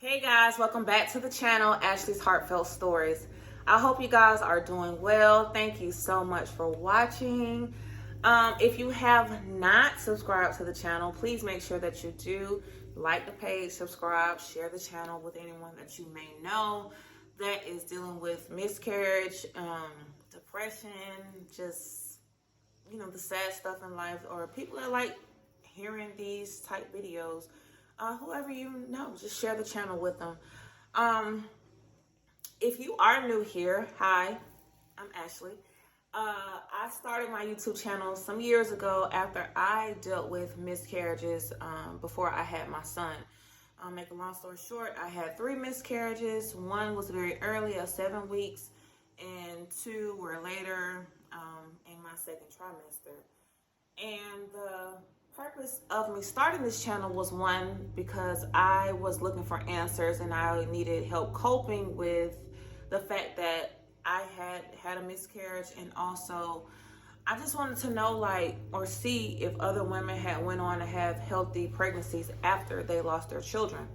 Hey guys, welcome back to the channel, Ashley's Heartfelt Stories. I hope you guys are doing well. Thank you so much for watching. If you have not subscribed to the channel, please make sure that you do like the page, subscribe, share the channel with anyone that you may know that is dealing with miscarriage, depression, just, the sad stuff in life, or people that like hearing these type videos. Whoever you know, just share the channel with them. If you are new here, hi, I'm Ashley. I started my YouTube channel some years ago after I dealt with miscarriages before I had my son. Make a long story short, I had 3 miscarriages. One was very early at 7 weeks, and 2 were later in my second trimester. And the purpose of me starting this channel was, one, because I was looking for answers and I needed help coping with the fact that I had a miscarriage, and also I just wanted to know, or see if other women had went on to have healthy pregnancies after they lost their children.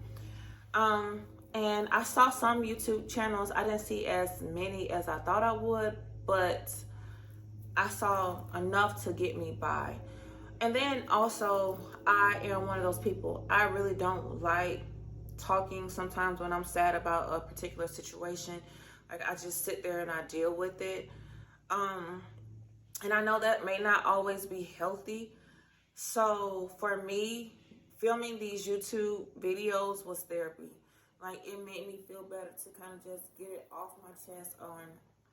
And I saw some YouTube channels. I didn't see as many as I thought I would, but I saw enough to get me by. And then also, I am one of those people, I really don't like talking sometimes when I'm sad about a particular situation. Like, I just sit there and I deal with it. And I know that may not always be healthy. So for me, filming these YouTube videos was therapy. Like, it made me feel better to kind of just get it off my chest on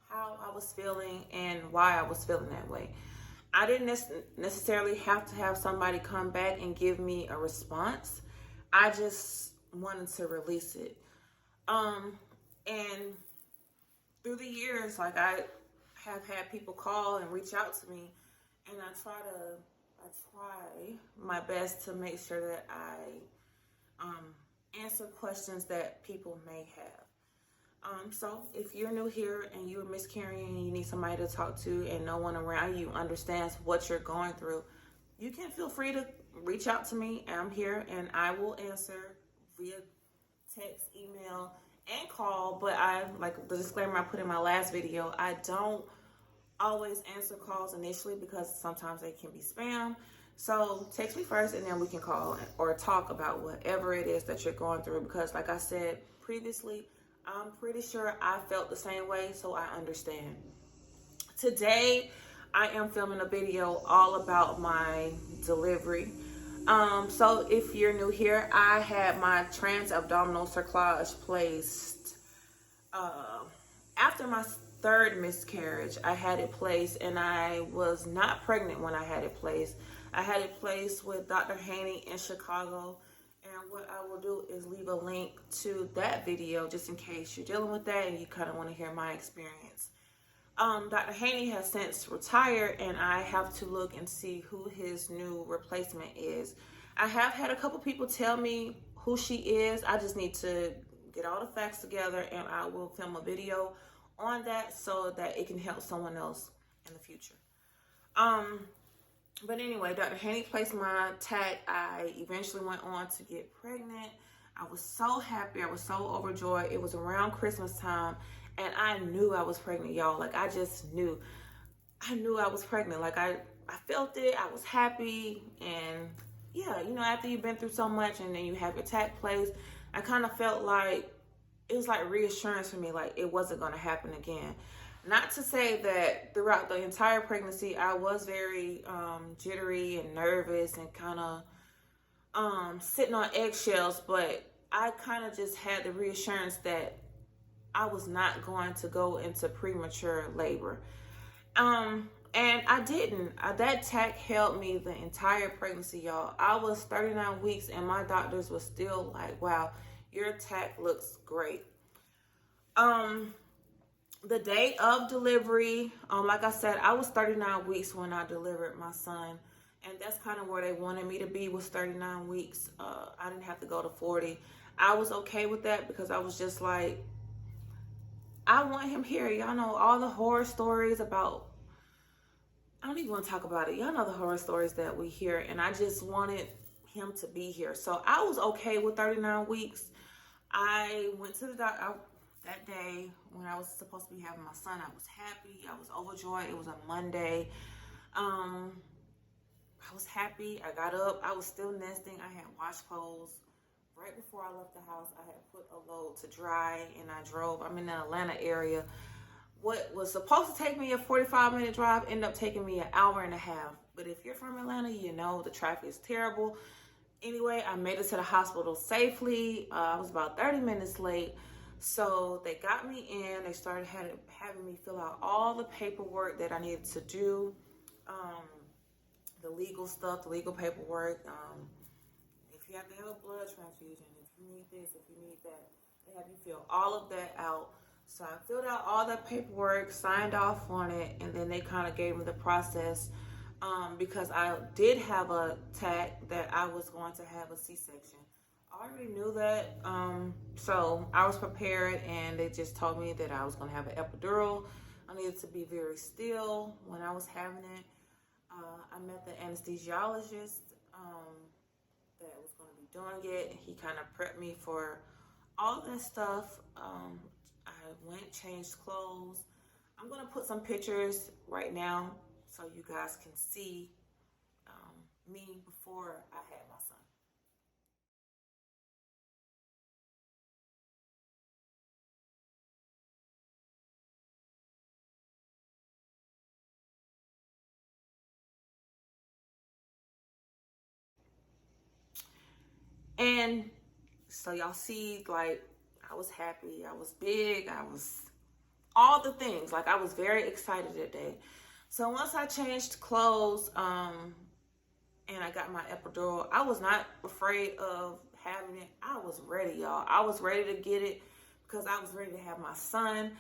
how I was feeling and why I was feeling that way. I didn't necessarily have to have somebody come back and give me a response. I just wanted to release it. And through the years, I have had people call and reach out to me, and I try my best to make sure that I answer questions that people may have. So if you're new here and you're miscarrying and you need somebody to talk to and no one around you understands what you're going through, you can feel free to reach out to me. I'm here and I will answer via text, email, and call. But like the disclaimer I put in my last video, I don't always answer calls initially because sometimes they can be spam. So text me first and then we can call or talk about whatever it is that you're going through, because like I said previously, I'm pretty sure I felt the same way, so I understand. Today, I am filming a video all about my delivery. So if you're new here, I had my transabdominal cerclage placed after my 3rd miscarriage. I had it placed, and I was not pregnant when I had it placed. I had it placed with Dr. Haney in Chicago. And what I will do is leave a link to that video just in case you're dealing with that and you kind of want to hear my experience. Dr. Haney has since retired, and I have to look and see who his new replacement is. I have had a couple people tell me who she is. I just need to get all the facts together, and I will film a video on that so that it can help someone else in the future. But anyway, Dr. Haney placed my TAC. I eventually went on to get pregnant. I was so happy. I was so overjoyed. It was around Christmas time, and I knew I was pregnant, y'all. Like, I just knew. I knew I was pregnant. Like, I felt it. I was happy. And, yeah, after you've been through so much and then you have your TAC placed, I kind of felt like it was like reassurance for me, like it wasn't going to happen again. Not to say that throughout the entire pregnancy, I was very jittery and nervous and kind of sitting on eggshells, but I kind of just had the reassurance that I was not going to go into premature labor. And I didn't. That TAC held me the entire pregnancy, y'all. I was 39 weeks and my doctors were still like, wow, your TAC looks great. The day of delivery, like I said, I was 39 weeks when I delivered my son. And that's kind of where they wanted me to be, was 39 weeks. I didn't have to go to 40. I was okay with that because I was just like, I want him here. Y'all know all the horror stories about, I don't even want to talk about it. Y'all know the horror stories that we hear. And I just wanted him to be here. So I was okay with 39 weeks. I went to the doctor that day when I was supposed to be having my son. I was happy. I was overjoyed. It was a Monday. I was happy. I got up. I was still nesting. I had washed clothes. Right before I left the house, I had put a load to dry, and I drove. I'm in the Atlanta area. What was supposed to take me a 45-minute drive ended up taking me an hour and a half. But if you're from Atlanta, you know the traffic is terrible. Anyway, I made it to the hospital safely. I was about 30 minutes late. So they got me in. They started having me fill out all the paperwork that I needed to do. The legal stuff, the legal paperwork. If you have to have a blood transfusion, if you need this, if you need that. They have you fill all of that out. So I filled out all that paperwork, signed off on it, and then they kind of gave me the process because I did have a TAC that I was going to have a C-section. I already knew that, so I was prepared, and they just told me that I was going to have an epidural. I needed to be very still when I was having it. I met the anesthesiologist that was going to be doing it. He kind of prepped me for all that stuff. I went, changed clothes. I'm going to put some pictures right now so you guys can see me before I had my son. And so y'all see, like, I was happy, I was big, I was all the things. Like, I was very excited that day. So once I changed clothes and I got my epidural, I was not afraid of having it. I was ready, y'all. I was ready to get it because I was ready to have my son.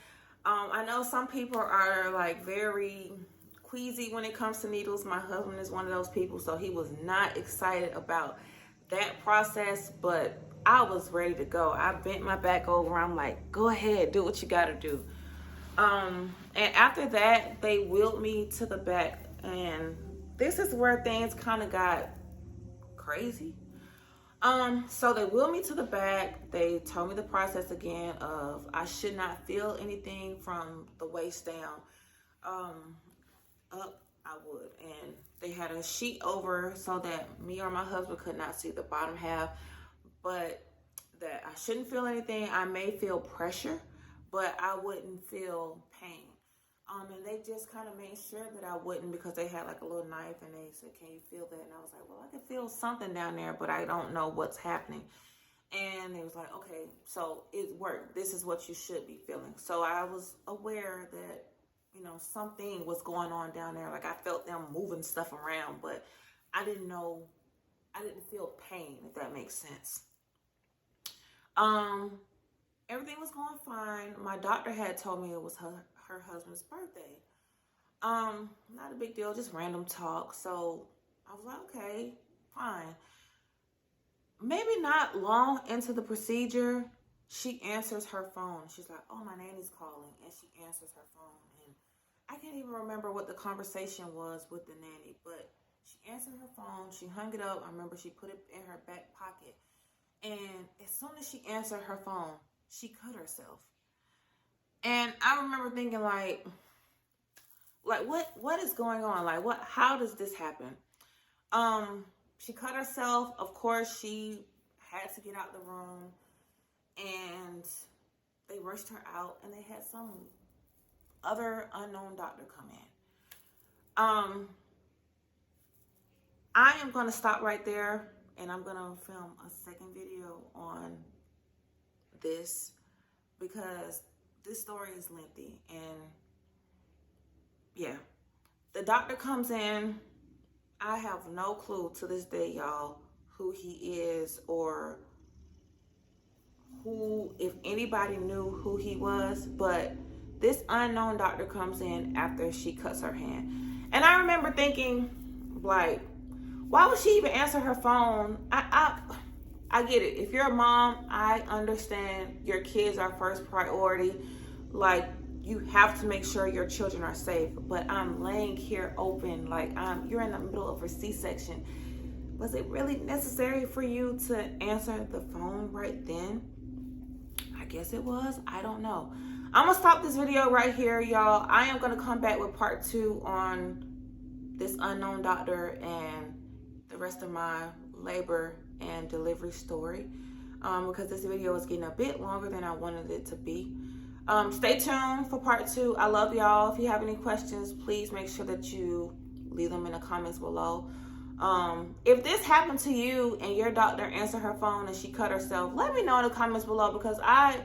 I know some people are like very queasy when it comes to needles. My husband is one of those people, so he was not excited about that process, but I was ready to go. I bent my back over. I'm like, go ahead, do what you gotta do. And after that, they wheeled me to the back, and this is where things kind of got crazy. So they wheeled me to the back. They told me the process again of I should not feel anything from the waist down. Up I would, and they had a sheet over so that me or my husband could not see the bottom half, but that I shouldn't feel anything. I may feel pressure, but I wouldn't feel pain. And they just kind of made sure that I wouldn't, because they had like a little knife and they said, can you feel that? And I was like, well, I can feel something down there, but I don't know what's happening. And they was like, okay, so it worked. This is what you should be feeling. So I was aware that, you know, something was going on down there. Like, I felt them moving stuff around, but I didn't know, I didn't feel pain, if that makes sense. Everything was going fine. My doctor had told me it was her husband's birthday. Not a big deal, just random talk. So I was like, okay, fine. Maybe not long into the procedure, she answers her phone. She's like, oh, my nanny's calling. And she answers her phone. And I can't even remember what the conversation was with the nanny, but she answered her phone. She hung it up. I remember she put it in her back pocket. And as soon as she answered her phone, she cut herself. And I remember thinking, like what is going on? Like, how does this happen? She cut herself. Of course, she had to get out the room, and they rushed her out, and they had some other unknown doctor come in. I am going to stop right there, and I'm going to film a second video on this because this story is lengthy. And yeah, the doctor comes in. I have no clue to this day, y'all, who he is or who, if anybody knew who he was, but this unknown doctor comes in after she cuts her hand. And I remember thinking, like, why would she even answer her phone? I get it. If you're a mom, I understand your kids are first priority. Like, you have to make sure your children are safe. But I'm laying here open, like you're in the middle of a C-section. Was it really necessary for you to answer the phone right then? guess it was. I don't know. I'm gonna stop this video right here, y'all. I am gonna come back with part 2 on this unknown doctor and the rest of my labor and delivery story, because this video is getting a bit longer than I wanted it to be. Stay tuned for part 2. I love y'all. If you have any questions, please make sure that you leave them in the comments below. If this happened to you and your doctor answered her phone and she cut herself, let me know in the comments below, because I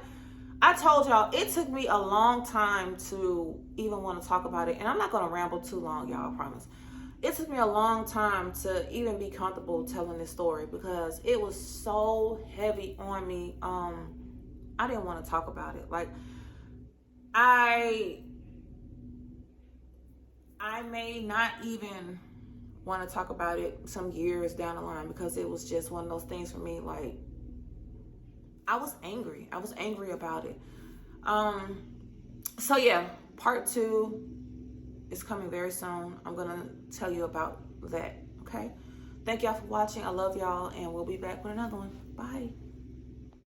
told y'all it took me a long time to even want to talk about it. And I'm not going to ramble too long, y'all, I promise. It took me a long time to even be comfortable telling this story because it was so heavy on me. I didn't want to talk about it. Like, I may not even want to talk about it some years down the line, because it was just one of those things for me. Like, I was angry about it. So yeah, part 2 is coming very soon. I'm gonna tell you about that. Okay, thank y'all for watching. I love y'all, and we'll be back with another one. Bye.